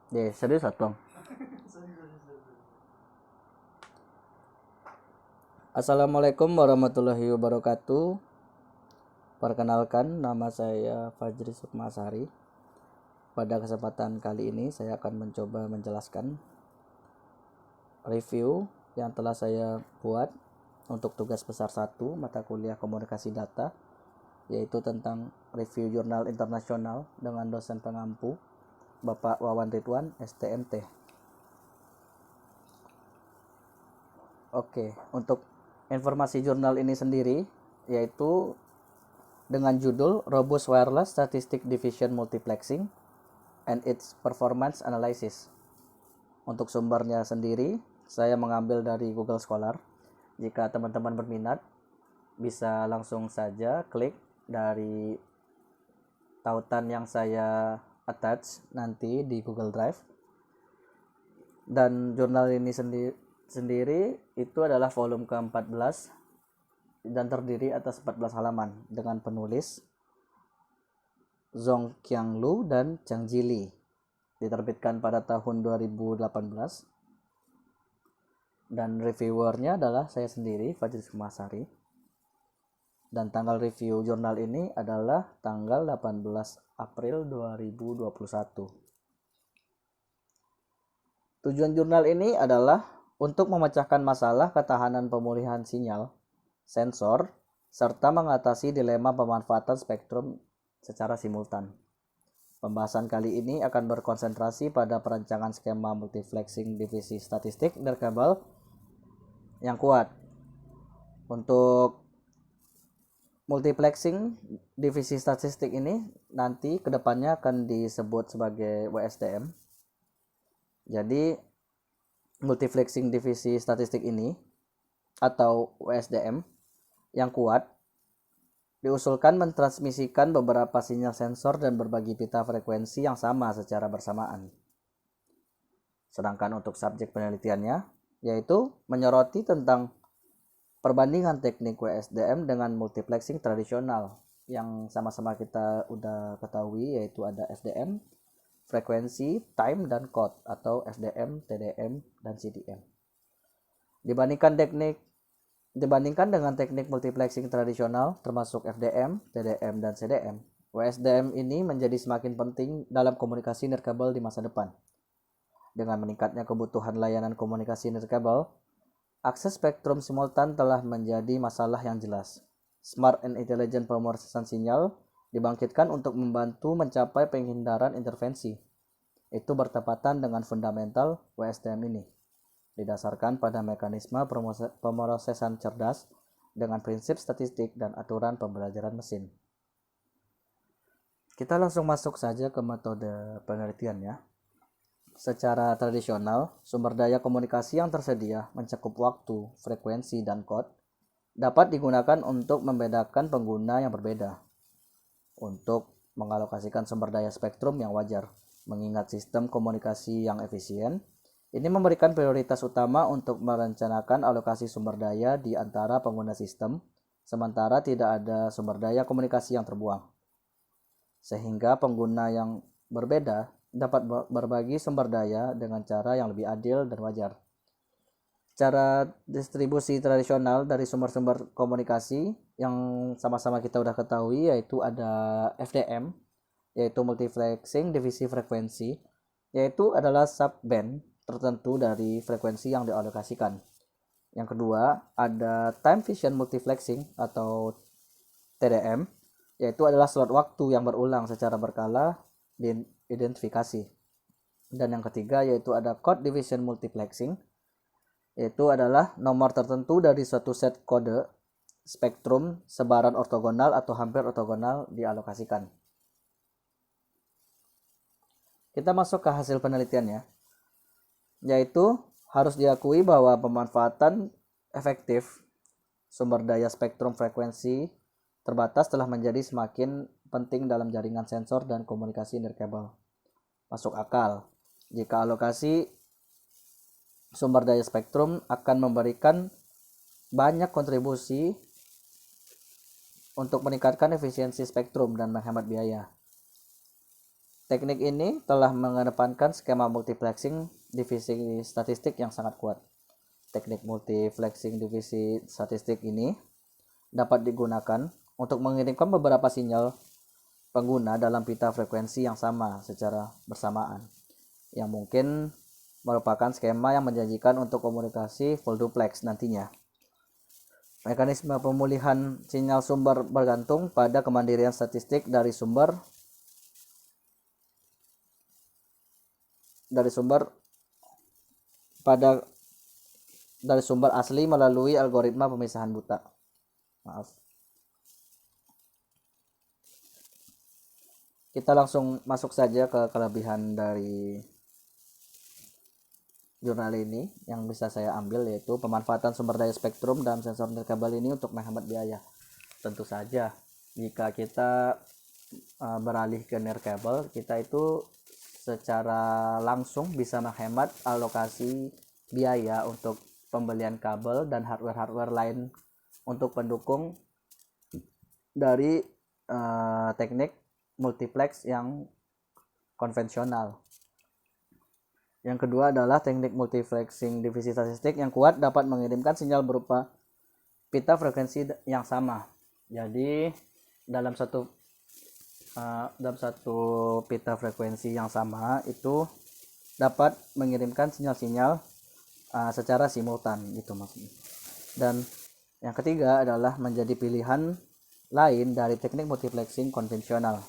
Ya, serius atong. Assalamualaikum warahmatullahi wabarakatuh. Perkenalkan, nama saya Fajri Sukmasari. Pada kesempatan kali ini saya akan mencoba menjelaskan review yang telah saya buat untuk tugas besar 1 mata kuliah komunikasi data, yaitu tentang review jurnal internasional dengan dosen pengampu Bapak Wawan Ridwan, STMT. Oke, untuk informasi jurnal ini sendiri yaitu dengan judul Robust Wireless Statistic Division Multiplexing and its Performance Analysis. Untuk sumbernya sendiri, saya mengambil dari Google Scholar. Jika teman-teman berminat, bisa langsung saja klik dari tautan yang saya attach nanti di Google Drive. Dan jurnal ini sendiri itu adalah volume ke-14 dan terdiri atas 14 halaman dengan penulis Zhong Qianglu dan Zhang Jili. Diterbitkan pada tahun 2018 dan reviewernya adalah saya sendiri, Fajri Sukmasari. Dan tanggal review jurnal ini adalah tanggal 18 April 2021. Tujuan jurnal ini adalah untuk memecahkan masalah ketahanan pemulihan sinyal, sensor, serta mengatasi dilema pemanfaatan spektrum secara simultan. Pembahasan kali ini akan berkonsentrasi pada perancangan skema multiplexing divisi statistik nirkabel yang kuat. Untuk multiplexing divisi statistik ini nanti kedepannya akan disebut sebagai WSDM. Jadi multiplexing divisi statistik ini atau WSDM yang kuat diusulkan mentransmisikan beberapa sinyal sensor dan berbagi pita frekuensi yang sama secara bersamaan. Sedangkan untuk subjek penelitiannya yaitu menyoroti tentang perbandingan teknik WSDM dengan multiplexing tradisional yang sama-sama kita udah ketahui, yaitu ada FDM, frekuensi, time, dan code atau FDM, TDM, dan CDM. Dibandingkan dengan teknik multiplexing tradisional termasuk FDM, TDM, dan CDM, WSDM ini menjadi semakin penting dalam komunikasi nirkabel di masa depan. Dengan meningkatnya kebutuhan layanan komunikasi nirkabel, akses spektrum simultan telah menjadi masalah yang jelas. Smart and intelligent pemrosesan sinyal dibangkitkan untuk membantu mencapai penghindaran intervensi. Itu bertepatan dengan fundamental WSDM ini, didasarkan pada mekanisme pemrosesan cerdas dengan prinsip statistik dan aturan pembelajaran mesin. Kita langsung masuk saja ke metode penelitiannya. Secara tradisional, sumber daya komunikasi yang tersedia mencakup waktu, frekuensi, dan kode dapat digunakan untuk membedakan pengguna yang berbeda untuk mengalokasikan sumber daya spektrum yang wajar. Mengingat sistem komunikasi yang efisien, ini memberikan prioritas utama untuk merencanakan alokasi sumber daya di antara pengguna sistem, sementara tidak ada sumber daya komunikasi yang terbuang. Sehingga pengguna yang berbeda dapat berbagi sumber daya dengan cara yang lebih adil dan wajar. Cara distribusi tradisional dari sumber-sumber komunikasi yang sama-sama kita udah ketahui yaitu ada FDM, yaitu multiplexing divisi frekuensi, yaitu adalah subband tertentu dari frekuensi yang dialokasikan. Yang kedua, ada time vision multiplexing atau TDM, yaitu adalah slot waktu yang berulang secara berkala diidentifikasi. Dan yang ketiga yaitu ada code division multiplexing, yaitu adalah nomor tertentu dari suatu set kode spektrum sebaran ortogonal atau hampir ortogonal dialokasikan. Kita masuk ke hasil penelitiannya, yaitu harus diakui bahwa pemanfaatan efektif sumber daya spektrum frekuensi terbatas telah menjadi semakin penting dalam jaringan sensor dan komunikasi nirkabel. Masuk akal jika alokasi sumber daya spektrum akan memberikan banyak kontribusi untuk meningkatkan efisiensi spektrum dan menghemat biaya. Teknik ini telah mengedepankan skema multiplexing divisi statistik yang sangat kuat. Teknik multiplexing divisi statistik ini dapat digunakan untuk mengirimkan beberapa sinyal pengguna dalam pita frekuensi yang sama secara bersamaan, yang mungkin merupakan skema yang menjanjikan untuk komunikasi full duplex nantinya. Mekanisme pemulihan sinyal sumber bergantung pada kemandirian statistik dari sumber asli melalui algoritma pemisahan buta. Maaf. Kita langsung masuk saja ke kelebihan dari jurnal ini yang bisa saya ambil, yaitu pemanfaatan sumber daya spektrum dalam sensor nirkabel ini untuk menghemat biaya. Tentu saja jika kita beralih ke nirkabel, kita itu secara langsung bisa menghemat alokasi biaya untuk pembelian kabel dan hardware lain untuk pendukung dari teknik multiplex yang konvensional. Yang kedua adalah teknik multiplexing divisi statistik yang kuat dapat mengirimkan sinyal berupa pita frekuensi yang sama. Jadi dalam satu pita frekuensi yang sama itu dapat mengirimkan sinyal-sinyal secara simultan gitu maksudnya. Dan yang ketiga adalah menjadi pilihan lain dari teknik multiplexing konvensional.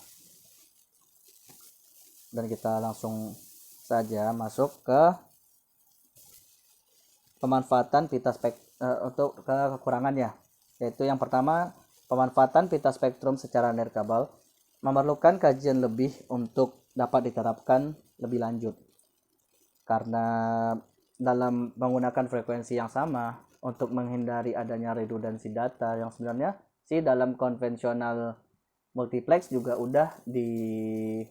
Dan kita langsung saja masuk ke pemanfaatan pita untuk ke kekurangannya, yaitu yang pertama, pemanfaatan pita spektrum secara nirkabel memerlukan kajian lebih untuk dapat diterapkan lebih lanjut, karena dalam menggunakan frekuensi yang sama untuk menghindari adanya redundansi data yang sebenarnya sih dalam konvensional multiplex juga udah di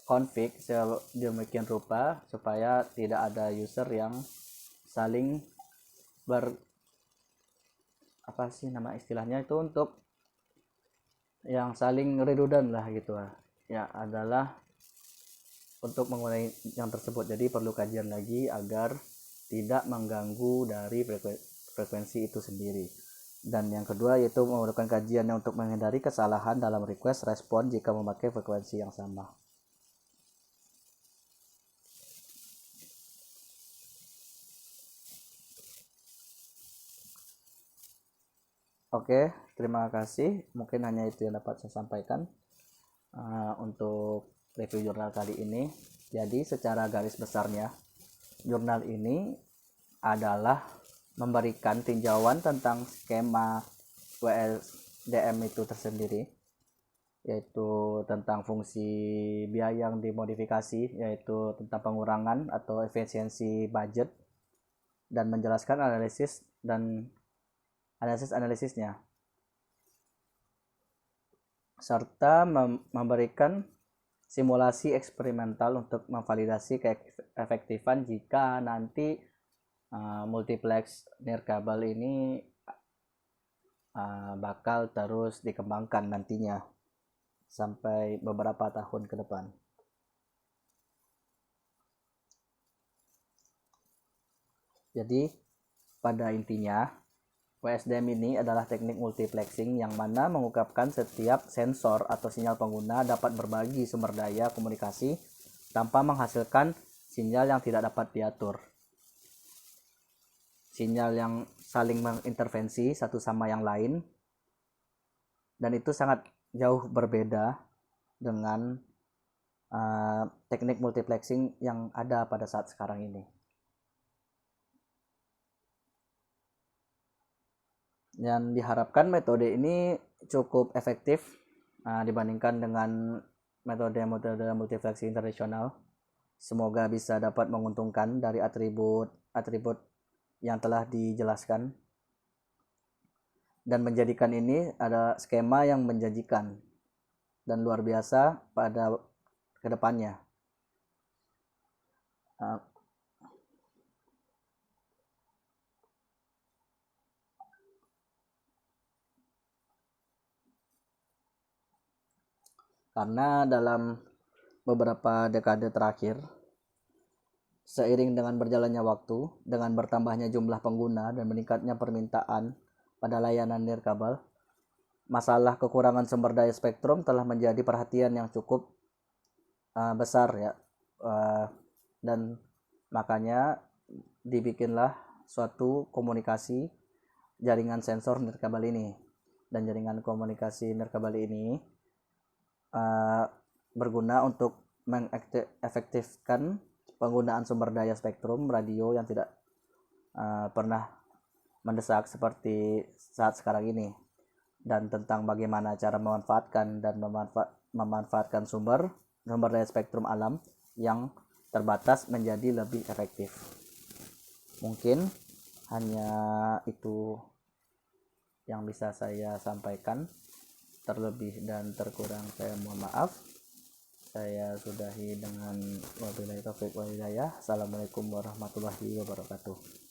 config sedemikian rupa supaya tidak ada user yang saling istilahnya itu untuk yang saling redundant lah gitu ya, adalah untuk menggunakan yang tersebut. Jadi perlu kajian lagi agar tidak mengganggu dari frekuensi itu sendiri. Dan yang kedua yaitu memerlukan kajian untuk menghindari kesalahan dalam request respon jika memakai frekuensi yang sama. Oke, terima kasih. Mungkin hanya itu yang dapat saya sampaikan untuk review jurnal kali ini. Jadi secara garis besarnya, jurnal ini adalah memberikan tinjauan tentang skema WSDM itu tersendiri, yaitu tentang fungsi biaya yang dimodifikasi, yaitu tentang pengurangan atau efisiensi budget, dan menjelaskan analisisnya, serta memberikan simulasi eksperimental untuk memvalidasi keefektifan jika nanti multiplex nirkabel ini bakal terus dikembangkan nantinya sampai beberapa tahun ke depan. Jadi pada intinya WSDM ini adalah teknik multiplexing yang mana mengungkapkan setiap sensor atau sinyal pengguna dapat berbagi sumber daya komunikasi tanpa menghasilkan sinyal yang tidak dapat diatur. Sinyal yang saling mengintervensi satu sama yang lain, dan itu sangat jauh berbeda dengan teknik multiplexing yang ada pada saat sekarang ini. Dan diharapkan metode ini cukup efektif dibandingkan dengan metode multiplexing tradisional. Semoga bisa dapat menguntungkan dari atribut yang telah dijelaskan dan menjadikan ini ada skema yang menjanjikan dan luar biasa pada kedepannya. Karena dalam beberapa dekade terakhir, seiring dengan berjalannya waktu, dengan bertambahnya jumlah pengguna dan meningkatnya permintaan pada layanan nirkabel, masalah kekurangan sumber daya spektrum telah menjadi perhatian yang cukup besar ya, dan makanya dibikinlah suatu komunikasi jaringan sensor nirkabel ini. Dan jaringan komunikasi nirkabel ini berguna untuk mengefektifkan penggunaan sumber daya spektrum radio yang tidak pernah mendesak seperti saat sekarang ini, dan tentang bagaimana cara memanfaatkan dan memanfaatkan sumber daya spektrum alam yang terbatas menjadi lebih efektif. Mungkin hanya itu yang bisa saya sampaikan. Terlebih dan terkurang saya mohon maaf. Saya sudahi dengan wabillahi taufiq wal hidayah. Assalamualaikum warahmatullahi wabarakatuh.